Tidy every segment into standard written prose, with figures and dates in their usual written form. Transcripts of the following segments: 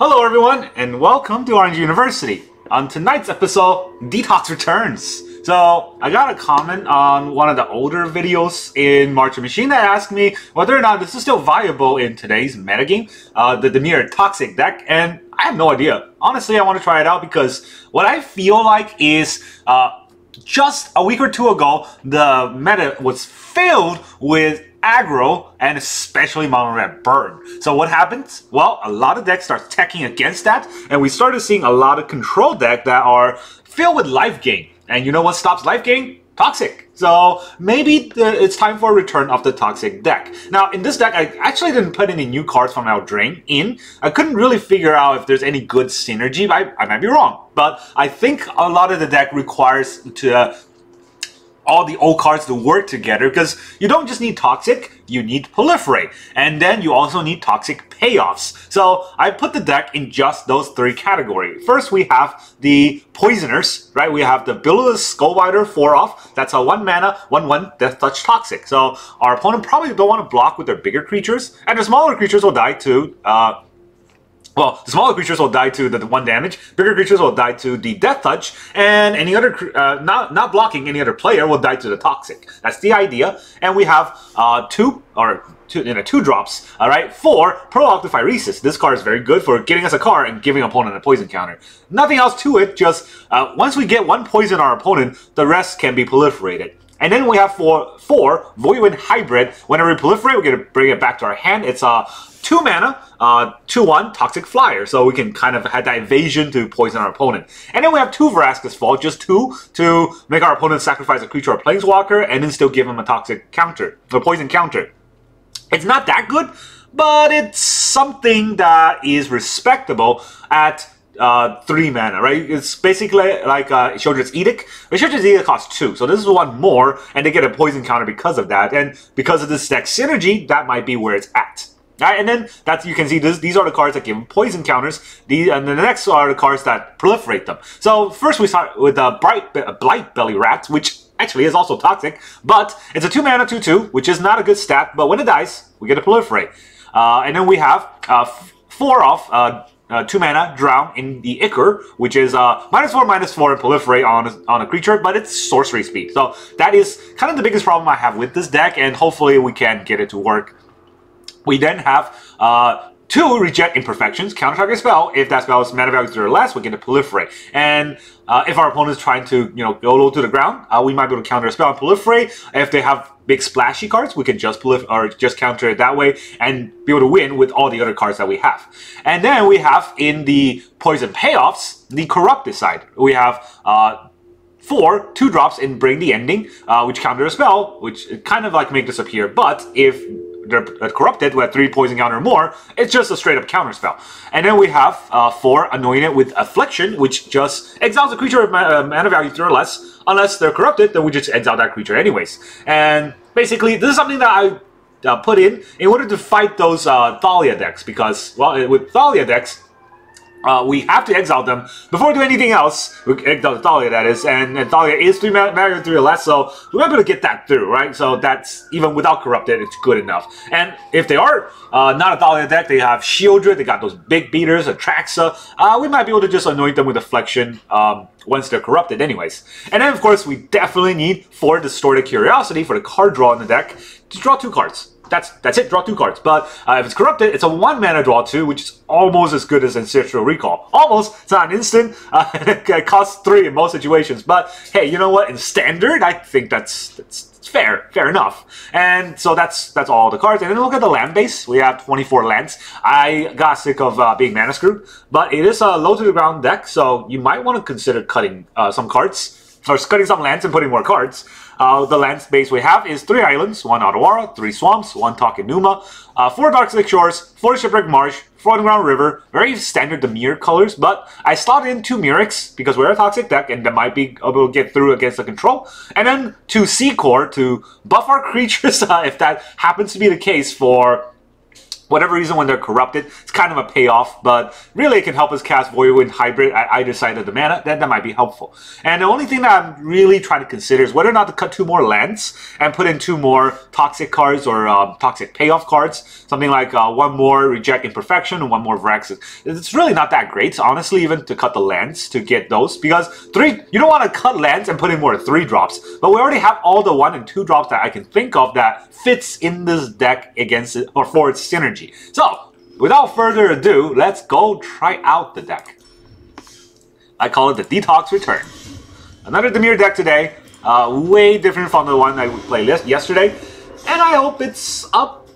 Hello everyone, and welcome to Orange University. On tonight's episode, DTox returns. So, I got a comment on one of the older videos in March Machine that asked me whether or not this is still viable in today's metagame, the Dimir Toxic deck, and I have no idea. Honestly, I want to try it out because what I feel like is just a week or two ago, the meta was filled with aggro and especially mono red burn. So what happens? Well, a lot of decks start teching against that, and we started seeing a lot of control decks that are filled with life gain. And you know what stops life gain? Toxic. So maybe it's time for a return of the Toxic deck. Now, in this deck, I actually didn't put any new cards from Eldraine in. I couldn't really figure out if there's any good synergy. I might be wrong, but I think a lot of the deck requires to all the old cards to work together, because you don't just need Toxic, you need Proliferate, and then you also need Toxic payoffs. So I put the deck in just those three categories. First, we have the Poisoners, right? We have the Bilious Skulldweller 4-off. That's a 1 mana, 1/1 Death Touch Toxic. So our opponent probably don't want to block with their bigger creatures, and the smaller creatures will die to well, the smaller creatures will die to the 1 damage, bigger creatures will die to the Death Touch, and any other, not blocking any other player will die to the Toxic. That's the idea. And we have two drops, alright, for Prologue to Phyresis. This card is very good for getting us a card and giving opponent a poison counter. Nothing else to it, just once we get one poison our opponent, the rest can be proliferated. And then we have four Voidwing Hybrid. Whenever we proliferate, we're going to bring it back to our hand. It's a 2 mana, 2/1 Toxic Flyer. So we can kind of have that evasion to poison our opponent. And then we have 2 Vraska's Fall, just 2 to make our opponent sacrifice a creature or planeswalker and then still give him a toxic counter, or poison counter. It's not that good, but it's something that is respectable at 3 mana, right? It's basically like Sheoldred's Edict. Sheoldred's Edict costs 2, so this is 1 more, and they get a poison counter because of that. And because of this deck synergy, that might be where it's at. Right, and then you can see these are the cards that give them poison counters. And the next are the cards that proliferate them. So first we start with the Blightbelly Rat, which actually is also toxic, but it's a 2 mana 2/2, which is not a good stat. But when it dies, we get a proliferate. And then we have 4-off 2 mana Drown in the Ichor, which is -4/-4 and proliferate on a creature, but it's sorcery speed. So that is kind of the biggest problem I have with this deck, and hopefully we can get it to work. We then have 2 Reject Imperfections, counter target spell. If that spell is mana value 3 or less, we get to proliferate. And if our opponent is trying to, go low to the ground, we might be able to counter a spell and proliferate. If they have big splashy cards, we can just just counter it that way and be able to win with all the other cards that we have. And then we have in the poison payoffs the Corrupted side. We have 4 2-drops in Bring the Ending, which counter a spell, which kind of like make disappear. But if they're corrupted with 3 poison counter or more, it's just a straight up counter spell. And then we have 4 Anointed with Affliction, which just exiles a creature of mana value 3 or less. Unless they're corrupted, then we just exile that creature anyways. And basically, this is something that I put in order to fight those Thalia decks, because, well, with Thalia decks, we have to exile them before we do anything else. We exile Thalia, that is, and Thalia is 3 mana 3 or less, so we're able to get that through, right? So that's, even without Corrupted, it's good enough. And if they are not a Thalia deck, they have Sheoldred, they got those big beaters, Atraxa, we might be able to just anoint them with Affliction once they're corrupted anyways. And then, of course, we definitely need 4 Distorted Curiosity for the card draw in the deck to draw 2 cards. That's it, draw 2 cards. But if it's corrupted, it's a 1 mana draw 2, which is almost as good as Ancestral Recall. Almost, it's not an instant, it costs 3 in most situations. But hey, you know what, in Standard, I think that's fair enough. And so that's all the cards. And then look at the land base, we have 24 lands. I got sick of being mana screwed, but it is a low to the ground deck, so you might want to consider cutting some cards, or cutting some lands and putting more cards. The land base we have is 3 islands, 1 Otawara, 3 swamps, 1 Takenuma, 4 Darkslick Shores, 4 Shipwreck Marsh, 4 Underground River, very standard Dimir colors, but I slotted in 2 Mirrex because we're a toxic deck and that might be able to get through against the control, and then 2 Seedcore to buff our creatures if that happens to be the case for whatever reason, when they're corrupted, it's kind of a payoff, but really it can help us cast Voidwing Hybrid at either side of the mana. That might be helpful. And the only thing that I'm really trying to consider is whether or not to cut 2 more lands and put in 2 more Toxic cards or Toxic payoff cards. Something like 1 more Reject Imperfection and 1 more Vraska. It's really not that great, honestly, even to cut the lands to get those, because you don't want to cut lands and put in more 3 drops. But we already have all the 1 and 2 drops that I can think of that fits in this deck against it, or for its synergy. So, without further ado, let's go try out the deck. I call it the DTox Return. Another Dimir deck today, way different from the one I played yesterday, and I hope it's up.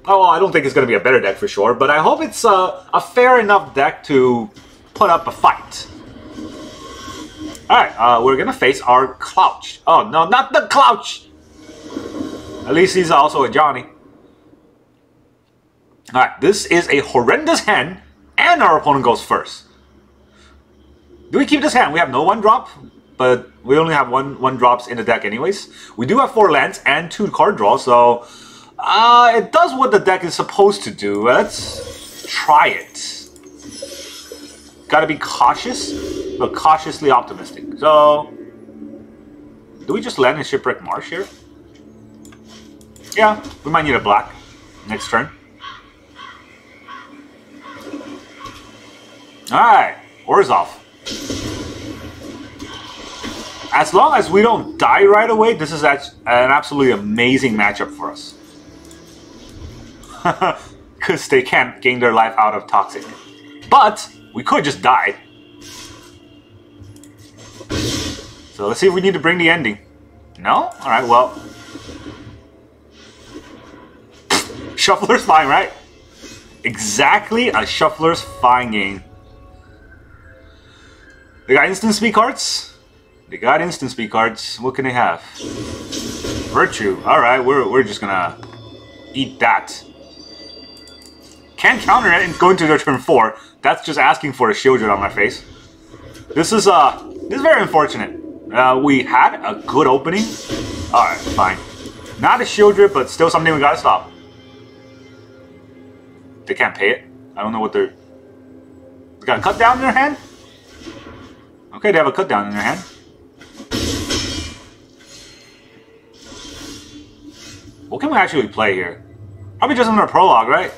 Oh, I don't think it's going to be a better deck for sure, but I hope it's a fair enough deck to put up a fight. Alright, we're going to face our Clouch. Oh, no, not the Clouch! At least he's also a Johnny. Alright, this is a horrendous hand, and our opponent goes first. Do we keep this hand? We have no 1-drop, but we only have one drops in the deck anyways. We do have 4 lands and 2 card draw, so it does what the deck is supposed to do. Let's try it. Gotta be cautious, but cautiously optimistic. So, do we just land in Shipwreck Marsh here? Yeah, we might need a black next turn. Alright, Orzhov. As long as we don't die right away, this is an absolutely amazing matchup for us. Because they can't gain their life out of Toxic. But, we could just die. So let's see if we need to bring the ending. No? Alright, well. Shuffler's fine, right? Exactly a Shuffler's fine game. They got instant speed cards. They got instant speed cards. What can they have? Virtue. Alright, we're just gonna eat that. Can't counter it and go into their turn 4. That's just asking for a shield on my face. This is very unfortunate. We had a good opening. Alright, fine. Not a shield drip, but still something we gotta stop. They can't pay it. I don't know what they're... They got a cut down in their hand? Okay, they have a cut down in their hand. What can we actually play here? Probably just another Prologue, right?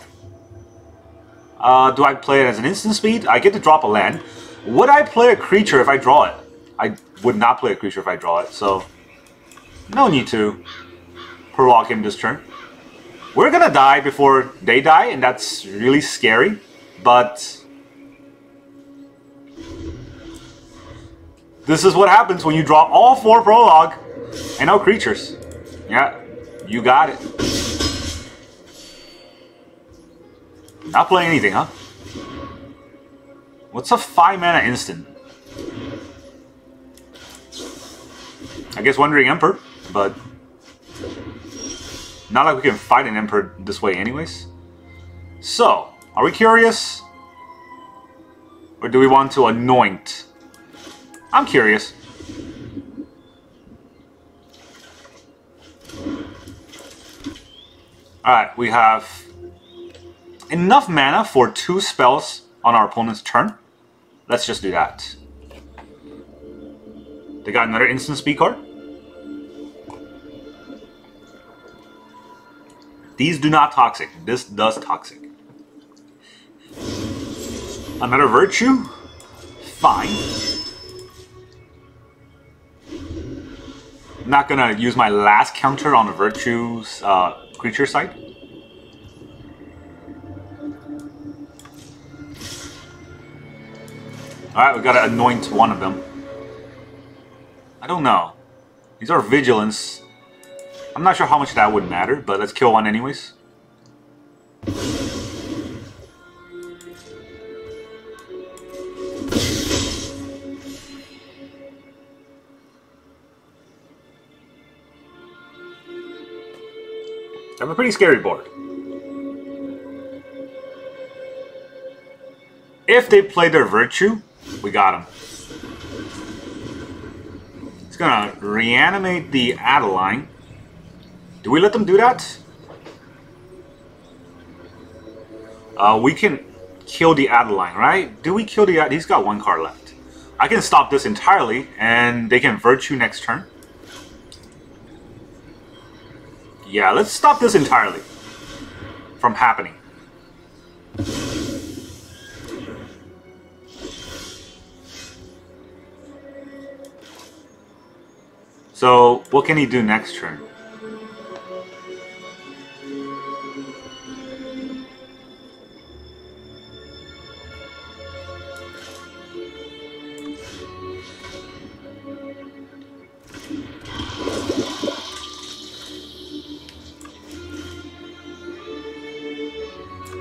Do I play it as an instant speed? I get to drop a land. Would I play a creature if I draw it? I would not play a creature if I draw it, so... No need to Prologue him this turn. We're gonna die before they die, and that's really scary, but... This is what happens when you draw all 4 Prologue and no creatures. Yeah, you got it. Not playing anything, huh? What's a 5-mana instant? I guess Wandering Emperor, but... Not like we can fight an Emperor this way anyways. So, are we curious? Or do we want to Anoint? I'm curious. Alright, we have enough mana for 2 spells on our opponent's turn. Let's just do that. They got another instant speed card. These do not Toxic. This does Toxic. Another Virtue? Fine. I'm not gonna use my last counter on the Virtue's creature side. Alright, we gotta Anoint one of them. I don't know. These are Vigilance. I'm not sure how much that would matter, but let's kill one anyways. I have a pretty scary board. If they play their Virtue, we got them. It's gonna reanimate the Adeline. Do we let them do that? We can kill the Adeline, right? Do we kill the He's got 1 card left. I can stop this entirely, and they can Virtue next turn. Yeah, let's stop this entirely from happening. So, what can he do next turn?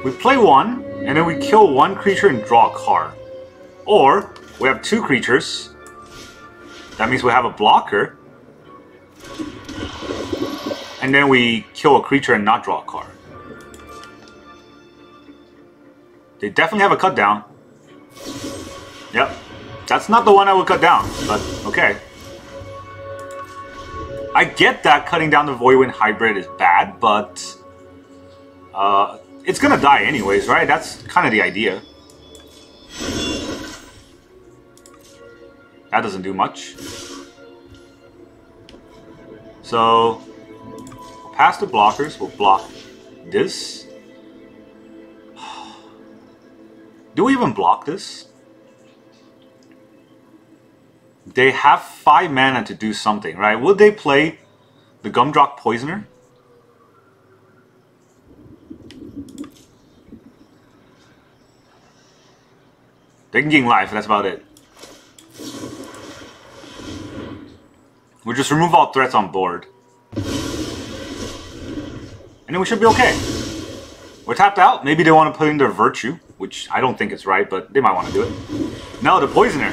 We play 1, and then we kill 1 creature and draw a card. Or, we have 2 creatures. That means we have a blocker. And then we kill a creature and not draw a card. They definitely have a cut down. Yep. That's not the one I would cut down, but okay. I get that cutting down the Voidwing Hybrid is bad, but it's gonna die anyways, right? That's kind of the idea. That doesn't do much. So, we'll pass the blockers. We'll block this. Do we even block this? They have 5 mana to do something, right? Would they play the Gumdrop Poisoner? They can gain life, that's about it. We'll just remove all threats on board. And then we should be okay. We're tapped out. Maybe they want to put in their Virtue, which I don't think it's right, but they might want to do it. No, the Poisoner.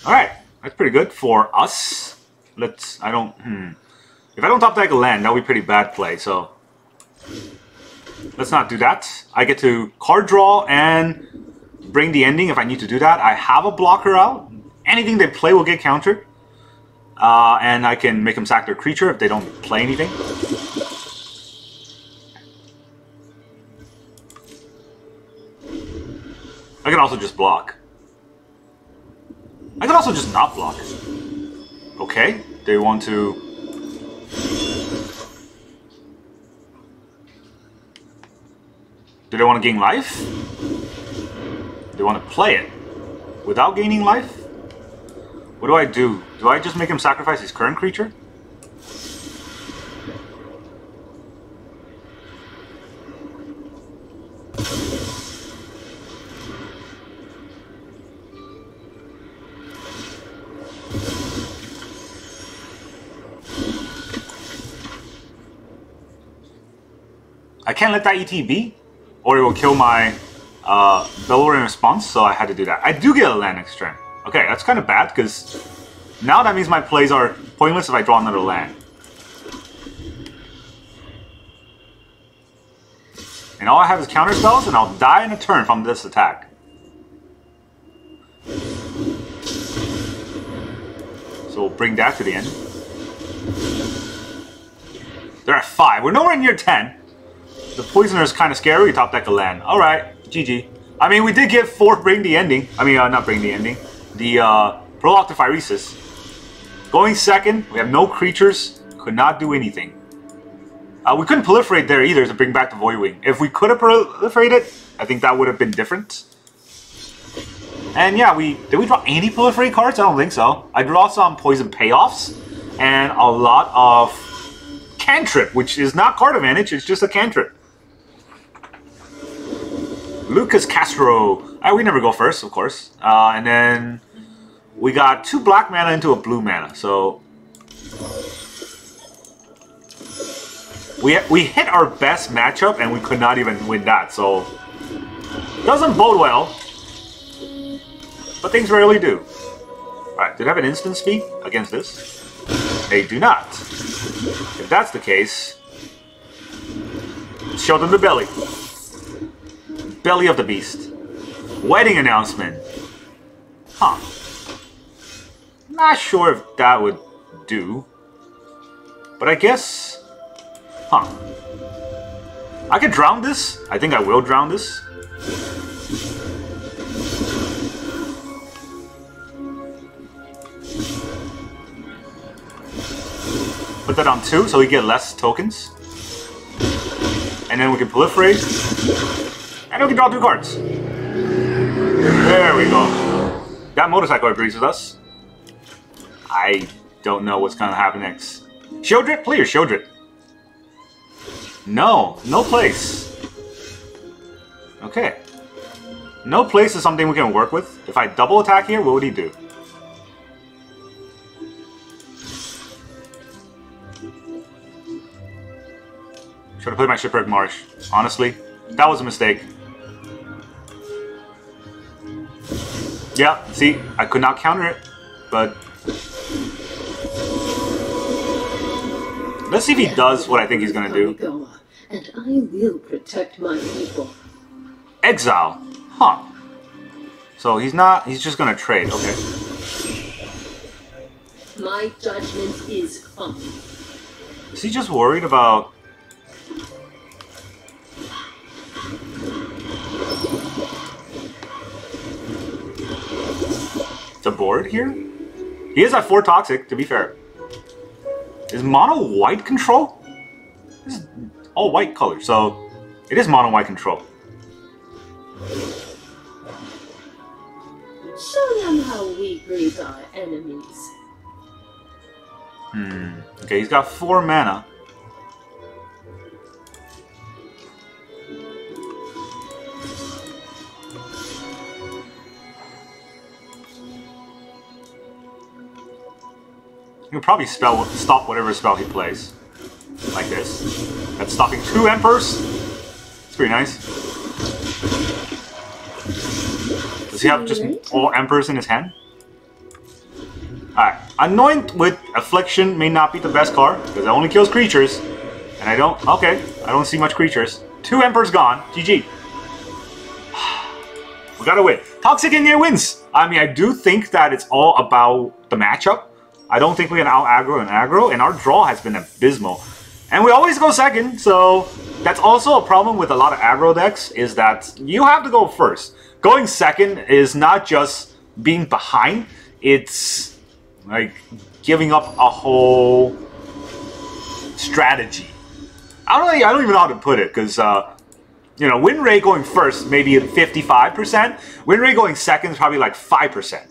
Alright, that's pretty good for us. If I don't top deck a land, that would be pretty bad play, so let's not do that. I get to card draw and bring the ending if I need to do that. I have a blocker out. Anything they play will get countered. And I can make them sack their creature if they don't play anything. I can also just block. I can also just not block. Okay, they want to... Do they want to gain life? They want to play it without gaining life? What do I do? Do I just make him sacrifice his current creature? I can't let that ET be, or it will kill my Bellower in response, so I had to do that. I do get a land next turn. Okay, that's kind of bad, because now that means my plays are pointless if I draw another land. And all I have is counter spells, and I'll die in a turn from this attack. So we'll bring that to the end. They're at 5. We're nowhere near 10. The Poisoner is kind of scary. We top deck a land. Alright, GG. I mean, we did get 4 Bring the Ending. I mean, not Bring the Ending. The Prologue to Phyresis. Going second, we have no creatures. Could not do anything. We couldn't proliferate there either to bring back the Voidwing. If we could have proliferated, I think that would have been different. And yeah, did we draw any proliferate cards? I don't think so. I draw some Poison Payoffs and a lot of Cantrip, which is not card advantage, it's just a Cantrip. Lucas Castro. We never go first, of course. And then we got 2 black mana into a blue mana. So we hit our best matchup and we could not even win that. So doesn't bode well. But things rarely do. Alright, do they have an instant speed against this? They do not. If that's the case, show them the belly. Belly of the beast. Wedding announcement. Huh. Not sure if that would do. But I guess... Huh. I could drown this. I think I will drown this. Put that on 2 so we get less tokens. And then we can proliferate. And we can draw 2 cards. There we go. That motorcycle agrees with us. I don't know what's going to happen next. Shieldrit? Play your Shieldrit. No. No place. Okay. No place is something we can work with. If I double attack here, what would he do? Should have played my Shipwreck Marsh. Honestly, that was a mistake. Yeah, see, I could not counter it, but let's see if he does what I think he's gonna do. And I will protect my people. Exile, huh? So he's not. He's just gonna trade. Okay. My judgment is fine. Is he just worried about? The board here? He is at 4 toxic, to be fair. Is mono white control? This is all white color, so it is mono white control. Show them how we greet our enemies. Okay, he's got 4 mana. He can probably stop whatever spell he plays. Like this. That's stopping 2 Emperors. It's pretty nice. Does he have just all Emperors in his hand? Alright. Anoint with Affliction may not be the best card, because it only kills creatures. And I don't... Okay. I don't see much creatures. 2 Emperors gone. GG. We gotta win. Toxic in here wins! I mean, I do think that it's all about the matchup. I don't think we can out-aggro and aggro, and our draw has been abysmal. And we always go second, so that's also a problem with a lot of aggro decks, is that you have to go first. Going second is not just being behind, it's like giving up a whole strategy. I don't even know how to put it, because you know, win rate going first maybe 55%, win rate going second is probably like 5%.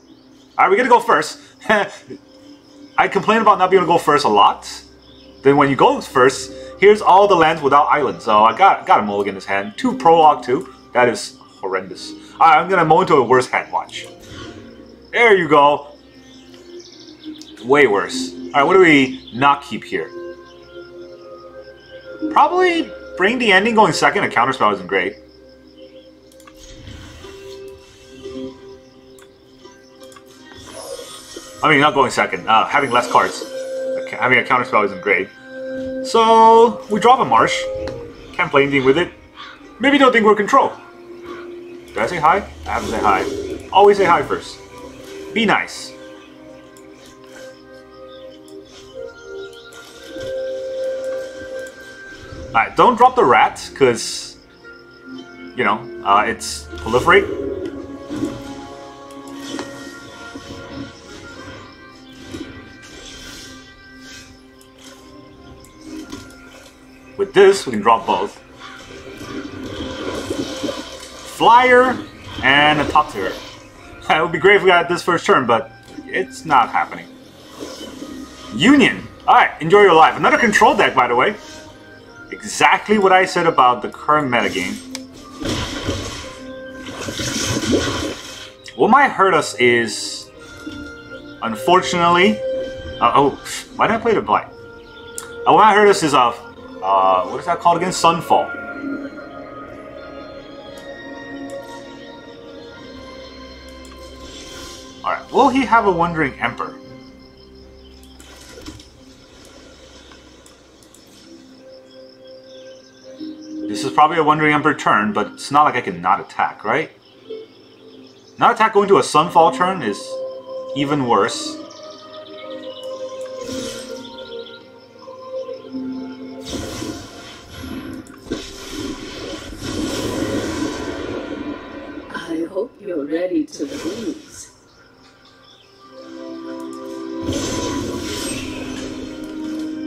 Alright, we're gonna go first. I complain about not being able to go first a lot. Then when you go first, here's all the lands without islands. So I got a mulligan in his hand. 2 Prologue too. That is horrendous. Alright, I'm gonna mull into a worse hand. Watch. There you go. Way worse. Alright, what do we not keep here? Probably Bring the Ending going second. A counterspell isn't great. I mean, not going second. Having less cards. Having a counterspell isn't great. So, we drop a Marsh. Can't play anything with it. Maybe don't think we're control. Did I say hi? I have to say hi. Always say hi first. Be nice. Alright, don't drop the rat, because, you know, it's proliferate. With this, we can drop both. Flyer and a Toxic. It would be great if we got this first turn, but it's not happening. Union. Alright, enjoy your life. Another control deck, by the way. Exactly what I said about the current metagame. What might hurt us is, unfortunately... why did I play the Blight? What might hurt us is what is that called again? Sunfall. Alright, will he have a Wandering Emperor? This is probably a Wandering Emperor turn, but it's not like I can not attack, right? Not attack going to a Sunfall turn is even worse. you're ready to lose.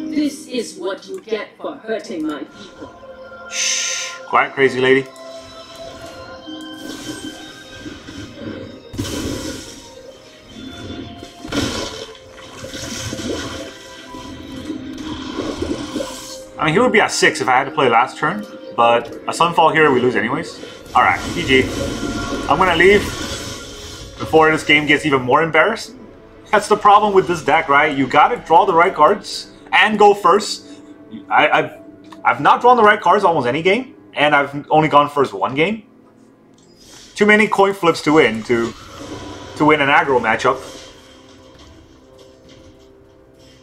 This is what you get for hurting my people. Shh. Quiet, crazy lady. I mean, he would be at 6 if I had to play last turn, but a Sunfall here we lose anyways. Alright, GG. I'm gonna leave before this game gets even more embarrassed. That's the problem with this deck, right? You gotta draw the right cards and go first. I've not drawn the right cards almost any game, and I've only gone first one game. Too many coin flips to win to win an aggro matchup.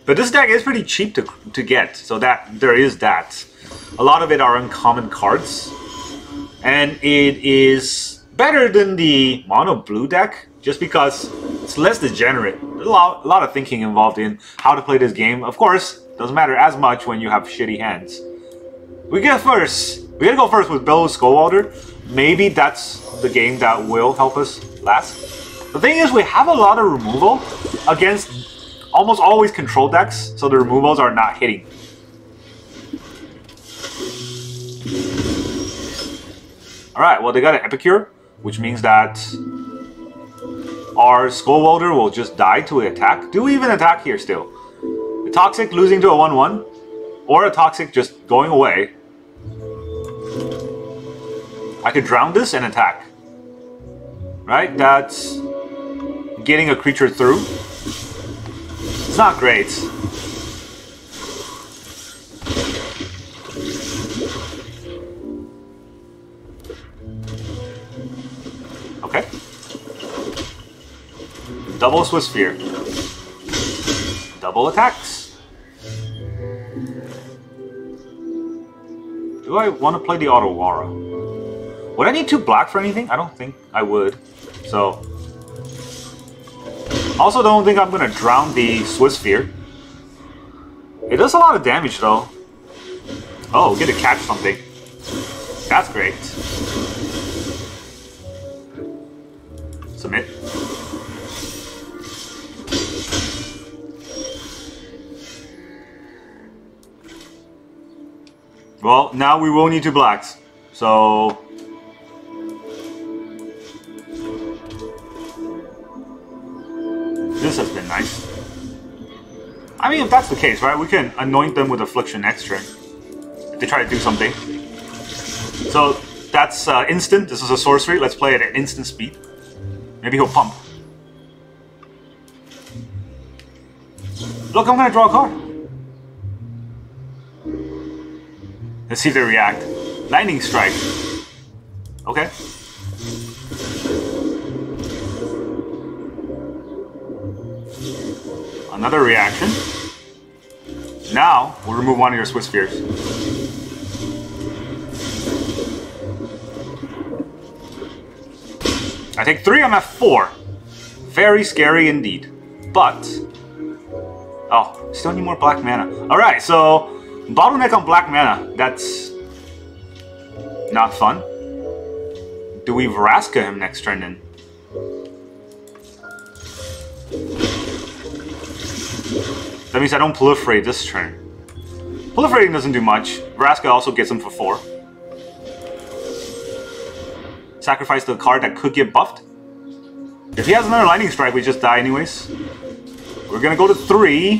But this deck is pretty cheap to get, so that there is that. A lot of it are uncommon cards. And it is better than the mono blue deck, just because it's less degenerate. There's a lot of thinking involved in how to play this game. Of course, doesn't matter as much when you have shitty hands. We get first. We gotta go first with Bilious Skulldweller. Maybe that's the game that will help us last. The thing is, we have a lot of removal against almost always control decks, so the removals are not hitting. Alright, well they got an Epicure, which means that our Skulldweller will just die to an attack. Do we even attack here still? A Toxic losing to a 1-1, or a Toxic just going away. I could drown this and attack. Right? That's getting a creature through. It's not great. Okay. Double Swiss Sphere. Double attacks. Do I want to play the Otawara? Would I need 2 black for anything? I don't think I would. So... also don't think I'm going to drown the Swiss Sphere. It does a lot of damage though. Oh, get to catch something. That's great. Submit. Well, now we will need 2 blacks. So... this has been nice. I mean, if that's the case, right, we can anoint them with Affliction next turn. If they try to do something. So, that's instant. This is a sorcery. Let's play it at instant speed. Maybe he'll pump. Look, I'm gonna draw a card. Let's see if they react. Lightning Strike. Okay. Another reaction. Now, we'll remove one of your Swiss Spheres. I take 3, I'm at 4. Very scary indeed. But... oh, still need more black mana. Alright, so... bottleneck on black mana. That's... not fun. Do we Vraska him next turn then? That means I don't proliferate this turn. Proliferating doesn't do much. Vraska also gets him for 4. Sacrifice the card that could get buffed. If he has another Lightning Strike, we just die anyways. We're gonna go to 3.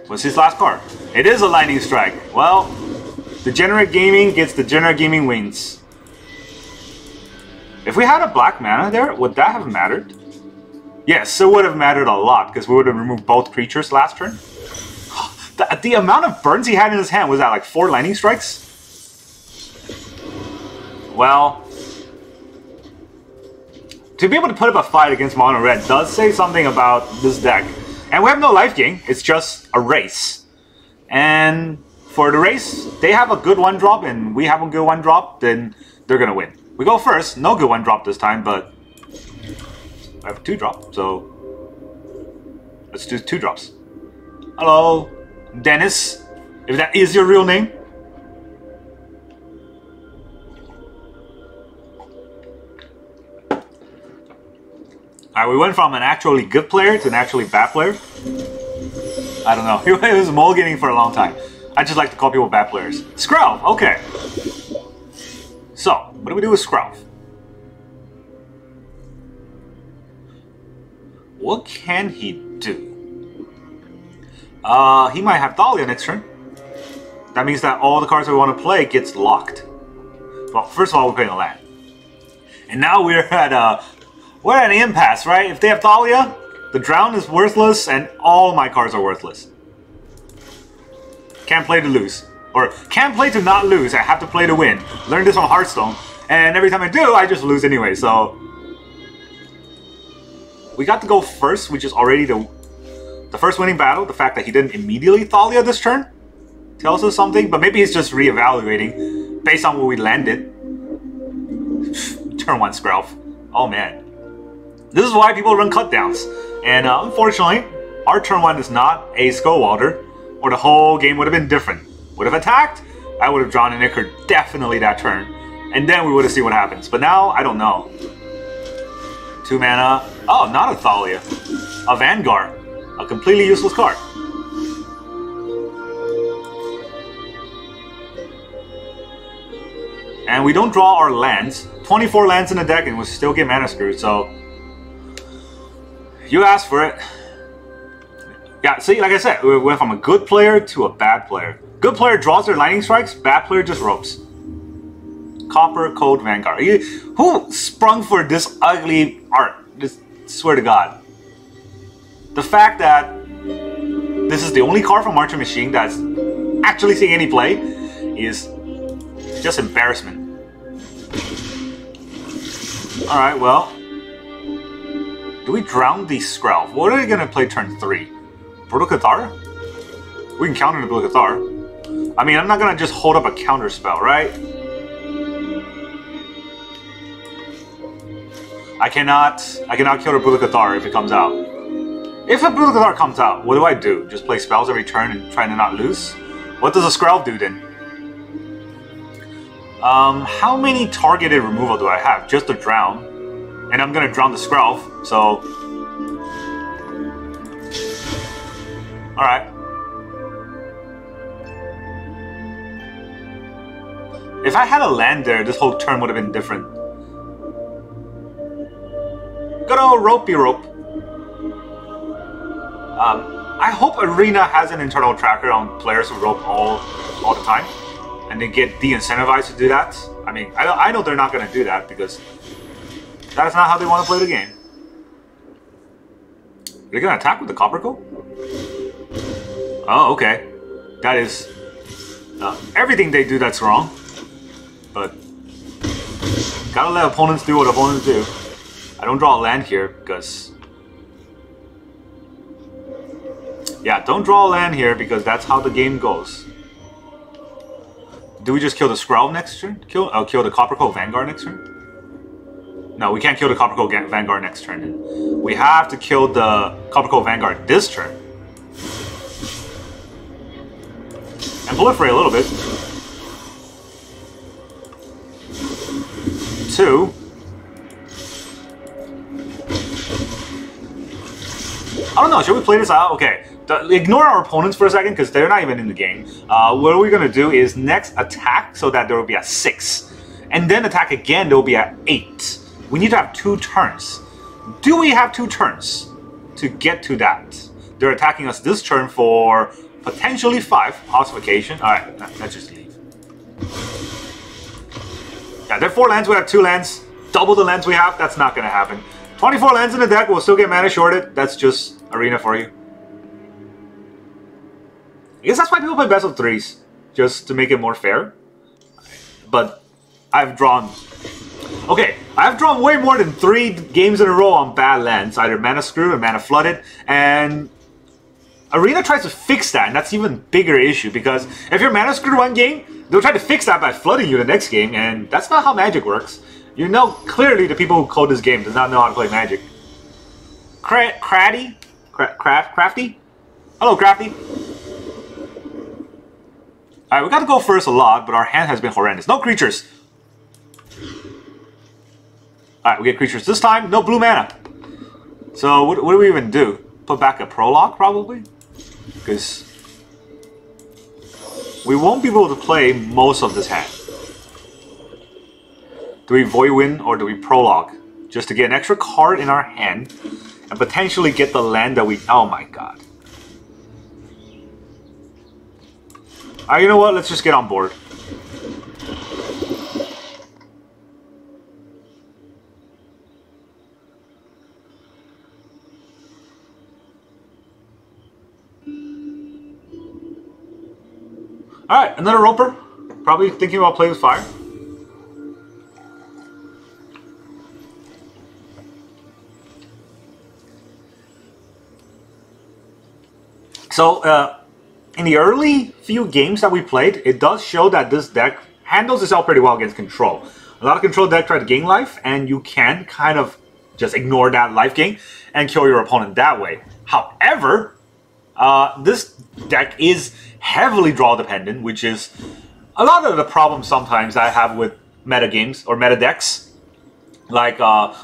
What's his last card? It is a Lightning Strike. Well, Degenerate Gaming gets Degenerate Gaming wins. If we had a black mana there, would that have mattered? Yes, it would have mattered a lot, because we would have removed both creatures last turn. The amount of burns he had in his hand, was that like 4 Lightning Strikes? Well, to be able to put up a fight against Mono Red does say something about this deck. And we have no life gain, it's just a race. And for the race, they have a good 1-drop and we have a good 1-drop, then they're gonna win. We go first, no good 1-drop this time, but I have a 2-drop, so let's do 2 drops. Hello, Dennis, if that is your real name. Alright, we went from an actually good player to an actually bad player. I don't know. He was mulliganing for a long time. I just like to call people bad players. Skrelv, okay. So, what do we do with Skrelv? What can he do? He might have Dahlia next turn. That means that all the cards we want to play gets locked. Well, first of all, we're playing a land. And now we're at an impasse, right? If they have Dahlia, the Drown is worthless, and all my cards are worthless. Can't play to lose. Or, can't play to not lose, I have to play to win. Learned this from Hearthstone, and every time I do, I just lose anyway, so... We got to go first, which is already the first winning battle. The fact that he didn't immediately Thalia this turn tells us something, but maybe he's just re-evaluating based on where we landed. Turn 1 Skrelv. Oh man. This is why people run cutdowns. And unfortunately, our turn 1 is not a Skullwalder, or the whole game would have been different. Would have attacked, I would have drawn an Ichor definitely that turn. And then we would have seen what happens. But now, I don't know. 2 mana. Oh, not a Thalia. A Vanguard. A completely useless card. And we don't draw our lands. 24 lands in the deck and we still get mana screwed, so... You asked for it. Yeah, see, like I said, we went from a good player to a bad player. Good player draws their lightning strikes, bad player just ropes. Copper Code Vanguard. Who sprung for this ugly art? Just swear to God. The fact that this is the only card from March of Machine that's actually seeing any play is just embarrassment. Alright, well. Do we drown the Skrelv? What are we going to play turn 3? Brutal Cathar? We can counter the Brutal Cathar. I mean, I'm not going to just hold up a counter spell, right? I cannot kill the Brutal Cathar if it comes out. If a Brutal Cathar comes out, what do I do? Just play spells every turn and try to not lose? What does a Skrelv do then? How many targeted removal do I have? Just a drown. And I'm gonna drown the Skrelv, so... Alright. If I had a land there, this whole turn would have been different. Good old ropey rope. I hope Arena has an internal tracker on players who rope all the time. And they get de-incentivized to do that. I mean, I know they're not going to do that because that's not how they want to play the game. Are they going to attack with the Copper Code? Oh, okay. That is everything they do that's wrong. But gotta let opponents do what opponents do. I don't draw a land here because... Yeah, don't draw a land here because that's how the game goes. Do we just kill the Skrelv next turn? Kill the Copper Code Vanguard next turn? No, we can't kill the Copper Code Vanguard next turn. We have to kill the Copper Code Vanguard this turn. And proliferate a little bit. 2. I don't know, should we play this out? Okay, ignore our opponents for a second because they're not even in the game. What we're going to do is next attack so that there will be a 6. And then attack again, there will be a 8. We need to have 2 turns. Do we have 2 turns to get to that? They're attacking us this turn for potentially 5. Ossification. Alright, let's just leave. Yeah, they're 4 lands, we have 2 lands. Double the lands we have, that's not going to happen. 24 lands in the deck, we'll still get mana shorted. That's just Arena for you. I guess that's why people play best of 3s. Just to make it more fair. But I've drawn... Okay, I've drawn way more than 3 games in a row on bad lands. Either mana screwed or mana flooded. And Arena tries to fix that, and that's an even bigger issue. Because if you're mana screwed one game, they'll try to fix that by flooding you the next game. And that's not how Magic works. You know clearly the people who code this game does not know how to play Magic. Crafty? Hello, Crafty. Alright, we gotta go first a lot, but our hand has been horrendous. No creatures! Alright, we get creatures this time. No blue mana. So what do we even do? Put back a Prologue, probably? Because we won't be able to play most of this hand. Do we Voidwing or do we Prologue? Just to get an extra card in our hand and potentially get the land that we... Oh my god. Alright, you know what? Let's just get on board. Alright, another Roper. Probably thinking about playing with fire. So, in the early few games that we played, it does show that this deck handles itself pretty well against control. A lot of control decks try to gain life, and you can kind of just ignore that life gain and kill your opponent that way. However, this deck is heavily draw dependent, which is a lot of the problem sometimes I have with meta games or meta decks. Like,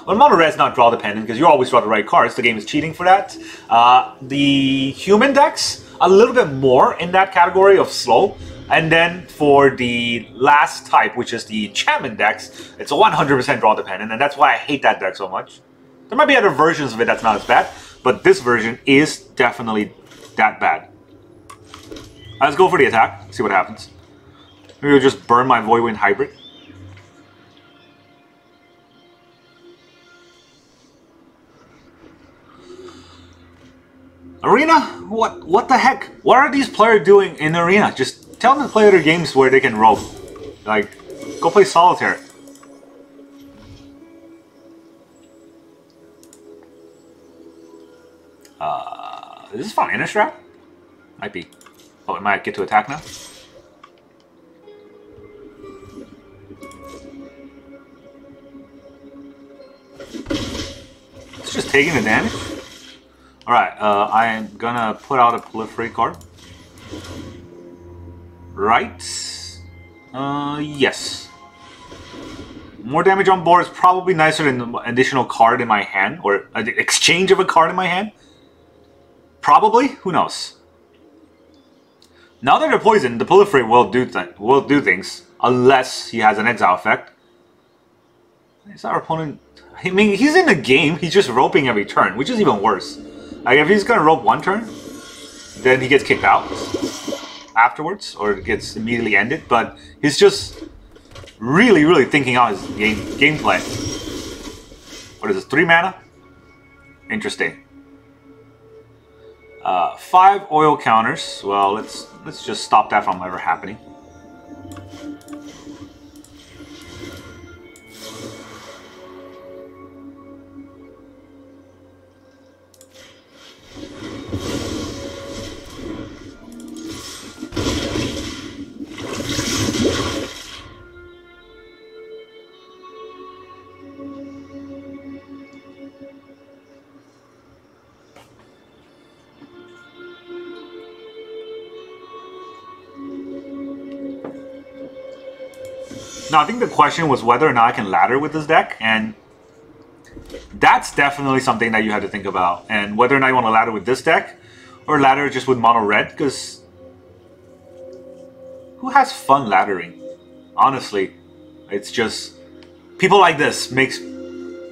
when Mono Red's not draw dependent because you always draw the right cards, the game is cheating for that. The human decks, a little bit more in that category of slow. And then for the last type, which is the enchantment decks, it's a 100% draw dependent, and that's why I hate that deck so much. There might be other versions of it that's not as bad, but this version is definitely that bad. Let's go for the attack, see what happens. Maybe we'll just burn my Voidwing Hybrid. Arena? What the heck? What are these players doing in Arena? Just tell them to play other games where they can rope. Like, go play Solitaire. Is this fun Inner Strap? Might be. Oh, it might get to attack now. It's just taking the damage. Alright, I am gonna put out a Proliferate card. Right? Yes. More damage on board is probably nicer than an additional card in my hand, or an exchange of a card in my hand. Probably? Who knows? Now that they're poisoned, the Proliferate will do things, unless he has an exile effect. Is our opponent... I mean, he's in the game, he's just roping every turn, which is even worse. Like, if he's gonna rope one turn, then he gets kicked out afterwards, or it gets immediately ended, but he's just really thinking out his gameplay. What is this, 3 mana? Interesting. 5 oil counters. Well, let's just stop that from ever happening. Now, I think the question was whether or not I can ladder with this deck, and that's definitely something that you had to think about. And whether or not you want to ladder with this deck, or ladder just with mono red, because who has fun laddering? Honestly, it's just people like this makes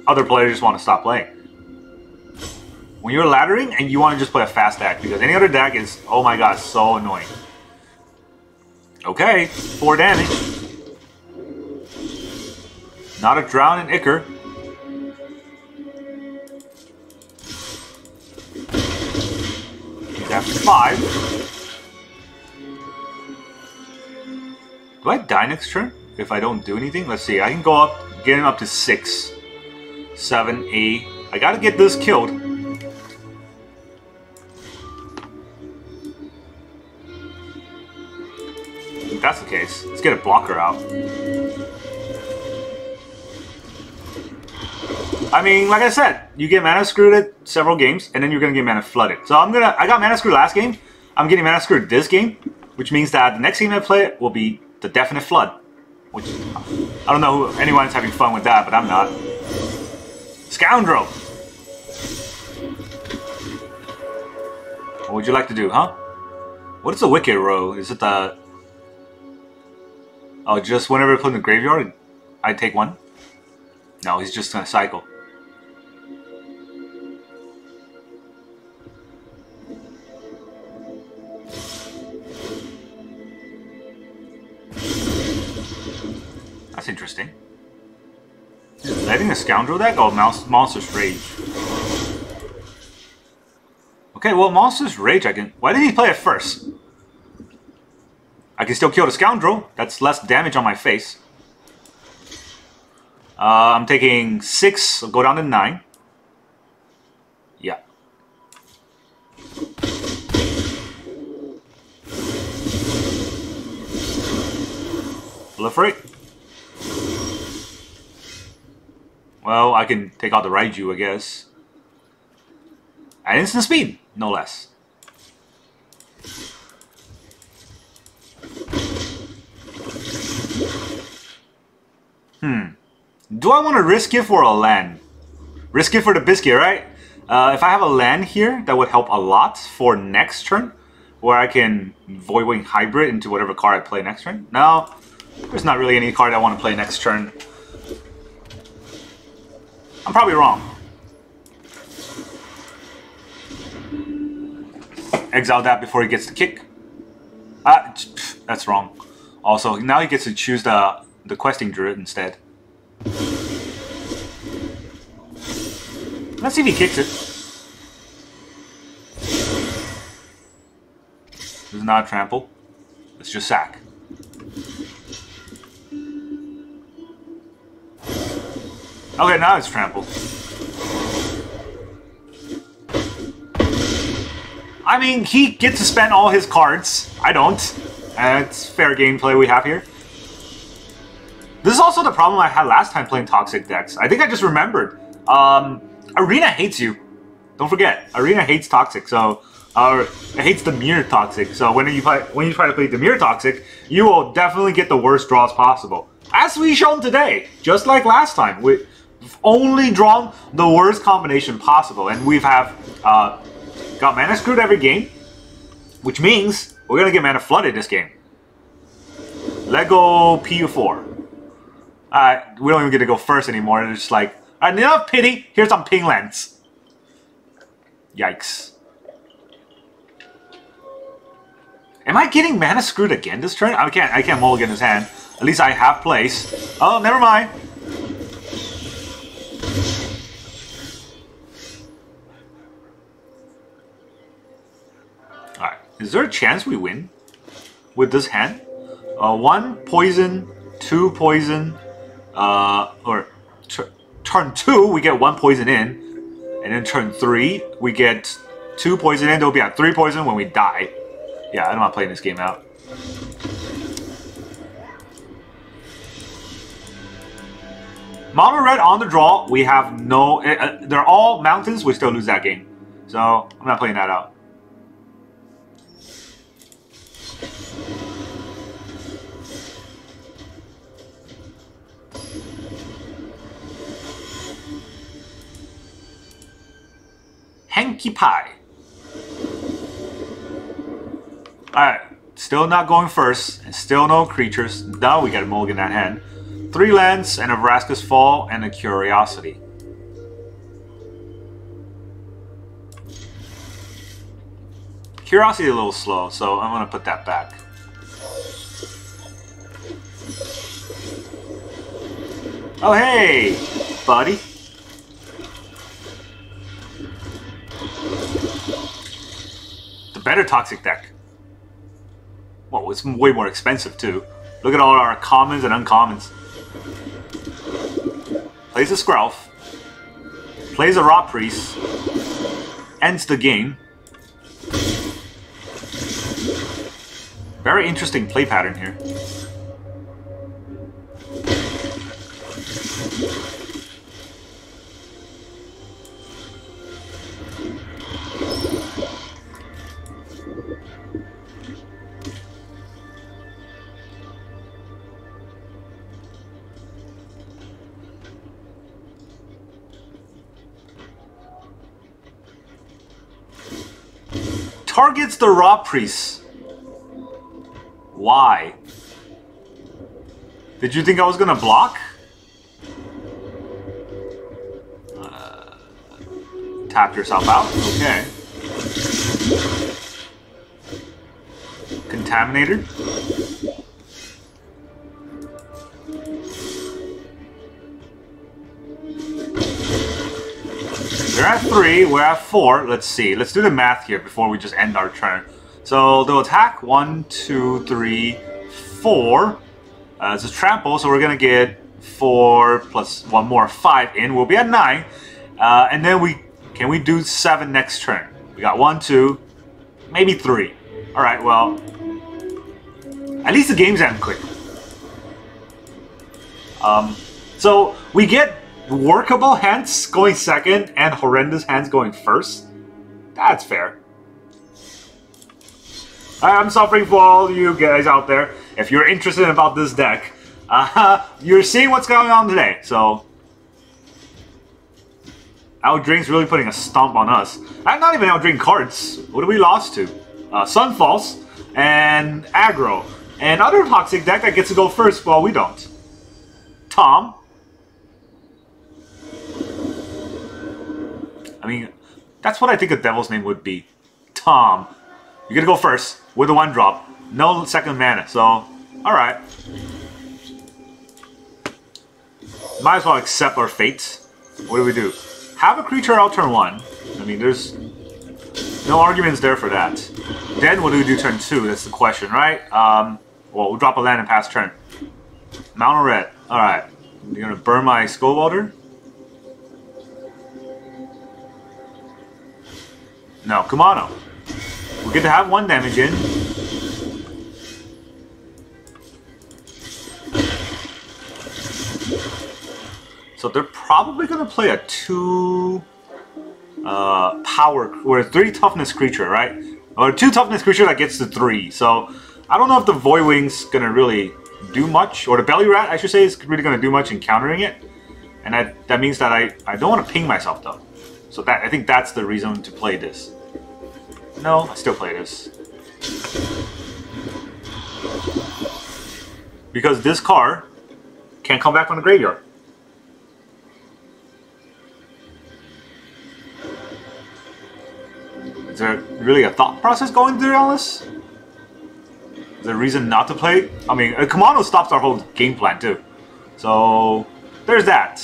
other players just want to stop playing. When you're laddering and you want to just play a fast deck, because any other deck is, oh my god, so annoying. Okay, 4 damage. Not a drown in Ichor. He's after 5. Do I die next turn if I don't do anything? Let's see. I can go up, get him up to 6, 7, 8. I gotta get this killed. If that's the case, let's get a blocker out. I mean, like I said, you get mana screwed at several games, and then you're gonna get mana flooded. So I got mana screwed last game. I'm getting mana screwed this game, which means that the next game I play will be the definite flood. Which I don't know who anyone's having fun with that, but I'm not. Scoundrel. What would you like to do, huh? What is a Wicked row? Is it the... Oh, just whenever I put in the graveyard, I take one? No, he's just gonna cycle. That's interesting. Letting a Scoundrel deck? Oh, Monster's Rage. Okay, well, Monster's Rage I can... Why did he play it first? I can still kill the Scoundrel. That's less damage on my face. I'm taking 6, I'll go down to 9. Yeah. Proliferate. Well, I can take out the Raiju, I guess. At instant speed, no less. Do I want to risk it for a land? Risk it for the biscuit, right? If I have a land here, that would help a lot for next turn. Where I can Voidwing Hybrid into whatever card I play next turn. No, there's not really any card I want to play next turn. I'm probably wrong. Exile that before he gets the kick. That's wrong. Also, now he gets to choose the questing druid instead. Let's see if he kicks it. This is not a trample. It's just sack. Okay, now it's trample. I mean, he gets to spend all his cards. I don't. It's fair gameplay we have here. This is also the problem I had last time playing Toxic decks. I think I just remembered. Arena hates you. Don't forget, Arena hates Toxic. So, it hates Dimir Toxic. So when you try to play Dimir Toxic, you will definitely get the worst draws possible. As we've shown today, just like last time, we've only drawn the worst combination possible, and we've got mana screwed every game, which means we're gonna get mana flooded this game. Let go PU4. We don't even get to go first anymore. It's just like, alright, enough pity. Here's some ping lands. Yikes. Am I getting mana screwed again this turn? I can't mulligan his hand. At least I have place. Oh, never mind. Alright, is there a chance we win with this hand? 1 poison, 2 poison, turn 2 we get 1 poison in, and then turn 3 we get 2 poison in. There'll be at 3 poison when we die. Yeah, I'm not playing this game out. Mono red on the draw, we have no... they're all mountains, we still lose that game. So, I'm not playing that out. Hanky Pie. Alright, still not going first, and still no creatures. Now we get a mulligan that hand. 3 lands, and a Vraska's Fall, and a Curiosity. Curiosity is a little slow, so I'm gonna put that back. Oh hey, buddy. The better Toxic deck. Well, it's way more expensive too. Look at all our commons and uncommons. Plays a Skrelf. Plays a Rot Priest. Ends the game. Very interesting play pattern here. Targets the Raw Priest. Why? Did you think I was gonna block? Tap yourself out. Okay. Contaminator. We're at 3, we're at 4. Let's see. Let's do the math here before we just end our turn. So they'll attack 1, 2, 3, 4. It's a trample, so we're gonna get 4 plus 1 more, 5 in. We'll be at 9. And then can we do 7 next turn? We got 1, 2, maybe 3. Alright, well, at least the game's end quick. So we get workable hands going second and horrendous hands going first. That's fair. I'm suffering for all you guys out there. If you're interested about this deck, you're seeing what's going on today. So Eldraine's really putting a stomp on us. I'm not even Eldraine cards. What did we lost to? Sunfalls and aggro. And other toxic deck that gets to go first, well, we don't. Tom. I mean, that's what I think a devil's name would be. Tom. You're gonna go first with a 1-drop. No second mana, so alright. Might as well accept our fate. What do we do? Have a creature out turn 1. I mean, there's no arguments there for that. Then what do we do turn 2? That's the question, right? Well, we'll drop a land and pass turn. Mountain red. Alright. You're gonna burn my Skulldweller? No, Kumano. We get to have 1 damage in. So they're probably gonna play a 2 power or a 3 toughness creature, right? Or a 2 toughness creature that gets to 3. So I don't know if the Voidwing's gonna really do much, or the Belly Rat, I should say, is really gonna do much in countering it. And that means that I don't want to ping myself though. So I think that's the reason to play this. No, I still play this. Because this card can't come back from the graveyard. Is there really a thought process going through all this? Is there a reason not to play? I mean, a Kumano stops our whole game plan too. So, there's that.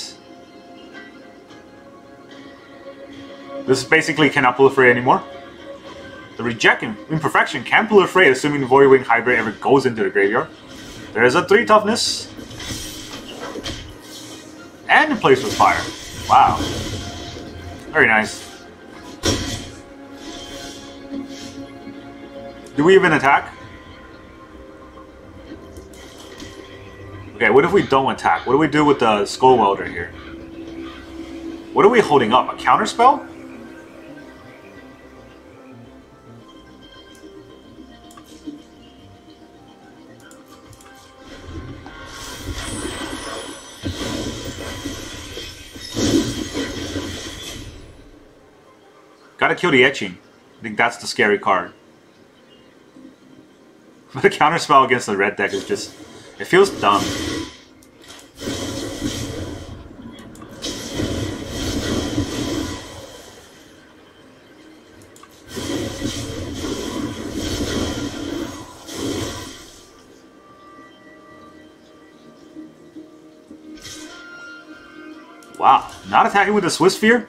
This basically cannot proliferate anymore. The Reject Imperfection can proliferate, assuming the Voidwing Hybrid ever goes into the graveyard. There's a 3 toughness. And it plays with fire. Wow. Very nice. Do we even attack? Okay, what if we don't attack? What do we do with the Skulldweller here? What are we holding up? A counterspell? Gotta kill the etching. I think that's the scary card. But the counterspell against the red deck is just... it feels dumb. Wow, not attacking with the Swiss Sphere?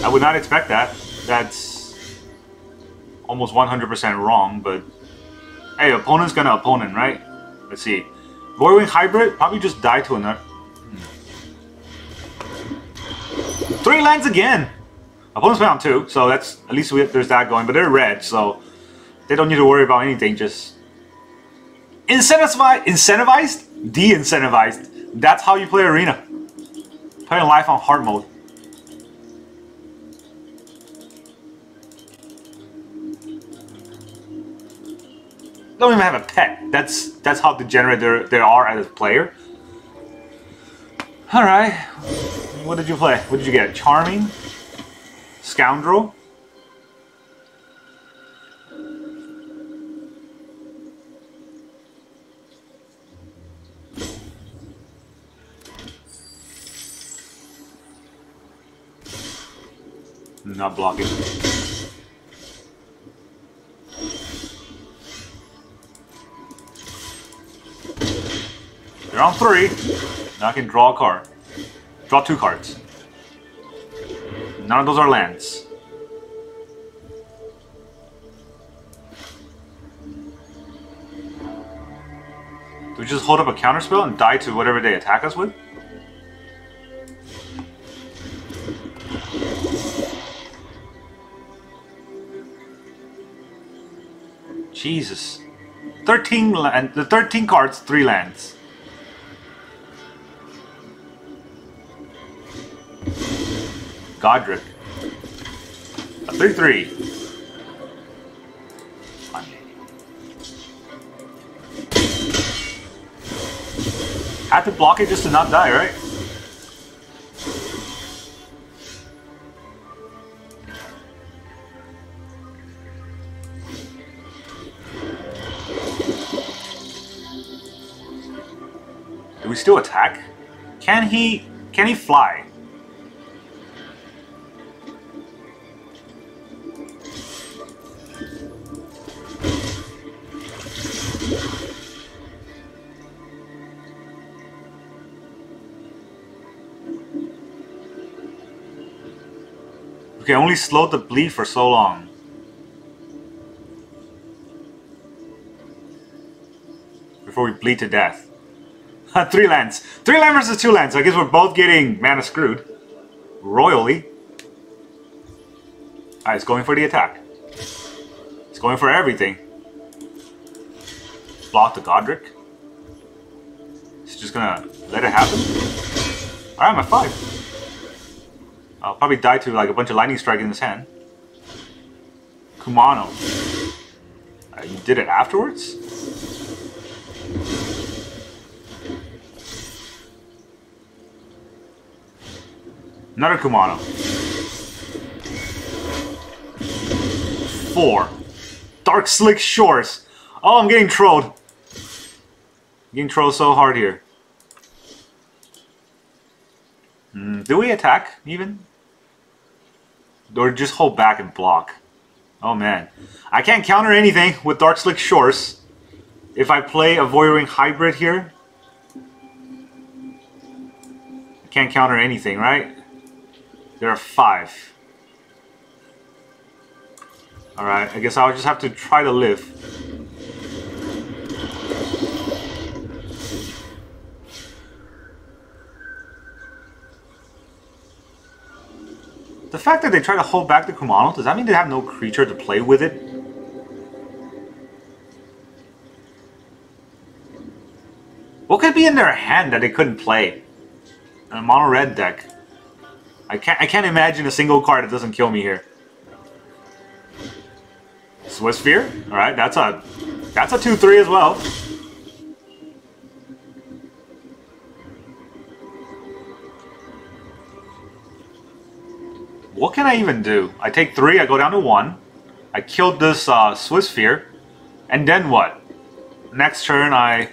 I would not expect that. That's almost 100% wrong, but hey, opponent's gonna opponent, right? Let's see. Voidwing Hybrid probably just die to another. 3 lands again! Opponent's playing on 2, so that's at least there's that going, but they're red, so they don't need to worry about anything. Just incentivized? De-incentivized. That's how you play Arena. Playing life on hard mode. Don't even have a pet. That's how degenerate they are as a player. Alright. What did you play? What did you get? Charming? Scoundrel? Not blocking. They're on 3. Now I can draw a card. Draw 2 cards. None of those are lands. Do we just hold up a counterspell and die to whatever they attack us with? Jesus. 13 cards, 3 lands. Godric. A 3/3. Had to block it just to not die, right? Do we still attack? Can he fly? We can only slow the bleed for so long. Before we bleed to death. 3 lands. 3 land versus 2 lands. I guess we're both getting mana screwed. Royally. Alright, it's going for the attack. It's going for everything. Block the Godric. It's just gonna let it happen. Alright, I'm at 5. I'll probably die to like a bunch of lightning strike in his hand. Kumano. You did it afterwards? Another Kumano. 4. Darkslick Shores. Oh, I'm getting trolled. I'm getting trolled so hard here. Do we attack even? Or just hold back and block? Oh man. I can't counter anything with Darkslick Shores. If I play a Voidwing Hybrid here, I can't counter anything, right? There are 5. Alright, I guess I'll just have to try to live. The fact that they try to hold back the Kumano, does that mean they have no creature to play with it? What could be in their hand that they couldn't play? In a mono red deck. I can't imagine a single card that doesn't kill me here. Swiss Sphere? Alright, that's a 2/3 as well. What can I even do? I take 3, I go down to 1. I killed this Swiss Sphere. And then what? Next turn I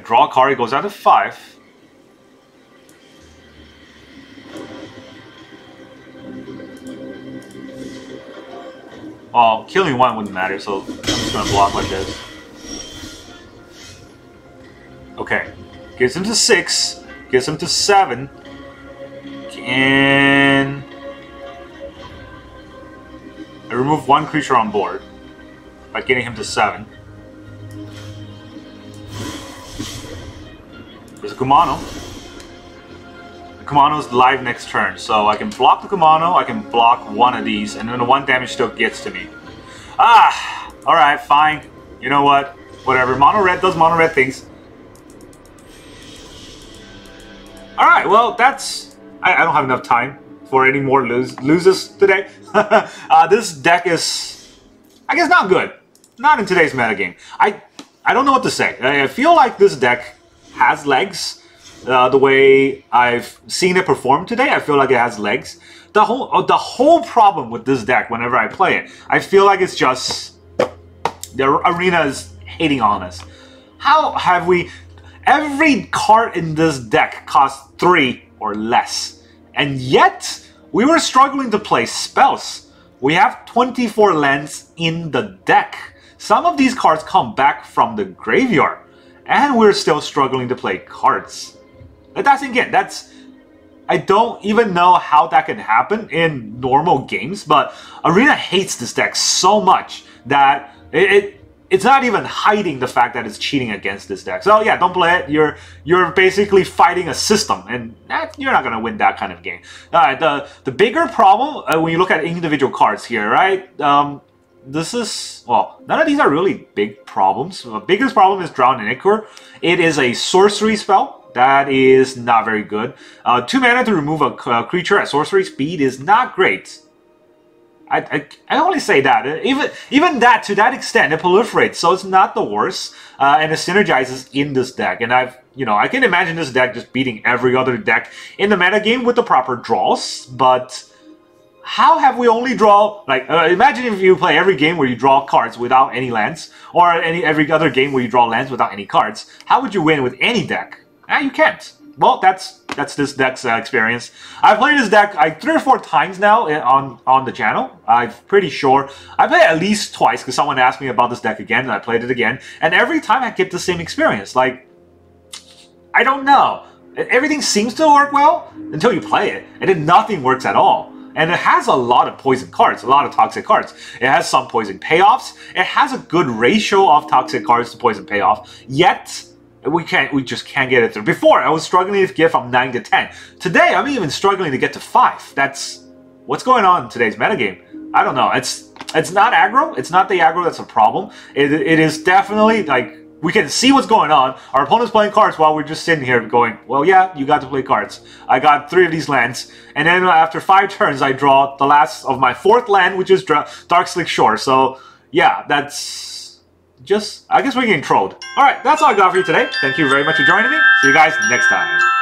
draw a card, it goes down to 5. Well, killing 1 wouldn't matter, so I'm just gonna block like this. Okay, gets him to 6, gets him to 7, and I remove 1 creature on board by getting him to 7. There's a Kumano. The Kumano's live next turn, so I can block the Kumano, I can block 1 of these, and then the 1 damage still gets to me. Ah! Alright, fine. You know what? Whatever. Mono red does mono red things. Alright, well, that's... I don't have enough time for any more loses today. This deck is, I guess, not good. Not in today's metagame. I don't know what to say. I feel like this deck has legs. The way I've seen it perform today, I feel like it has legs. The whole problem with this deck, whenever I play it, I feel like it's just... the arena is hating on us. How have we... Every card in this deck costs 3 or less. And yet, we were struggling to play spells. We have 24 lands in the deck. Some of these cards come back from the graveyard. And we're still struggling to play cards. That's again, I don't even know how that can happen in normal games, but Arena hates this deck so much that it's not even hiding the fact that it's cheating against this deck. So yeah, don't play it. You're basically fighting a system, and you're not gonna win that kind of game. The bigger problem when you look at individual cards here, right? This is, well, none of these are really big problems. The biggest problem is Drown and Ichor. It is a sorcery spell. That is not very good. 2 mana to remove a creature at sorcery speed is not great. I only say that. Even that, to that extent, it proliferates, so it's not the worst. And it synergizes in this deck. And I can imagine this deck just beating every other deck in the metagame with the proper draws. But how have we only draw, like, imagine if you play every game where you draw cards without any lands, or every other game where you draw lands without any cards. How would you win with any deck? You can't. Well, that's this deck's experience. I've played this deck 3 or 4 times now on the channel. I'm pretty sure. I played at least twice because someone asked me about this deck again, and I played it again. And every time I get the same experience. Like, I don't know. Everything seems to work well until you play it, and then nothing works at all. And it has a lot of poison cards, a lot of toxic cards. It has some poison payoffs. It has a good ratio of toxic cards to poison payoff. Yet, we just can't get it through. Before, I was struggling to get from 9 to 10. Today, I'm even struggling to get to 5. That's what's going on in today's metagame. I don't know. It's not aggro. It's not the aggro that's a problem. It is definitely, like, we can see what's going on. Our opponent's playing cards while we're just sitting here going, well, yeah, you got to play cards. I got 3 of these lands. And then after 5 turns, I draw the last of my 4th land, which is Darkslick Shores. So, yeah, that's just, I guess we're getting trolled. Alright, that's all I got for you today. Thank you very much for joining me. See you guys next time.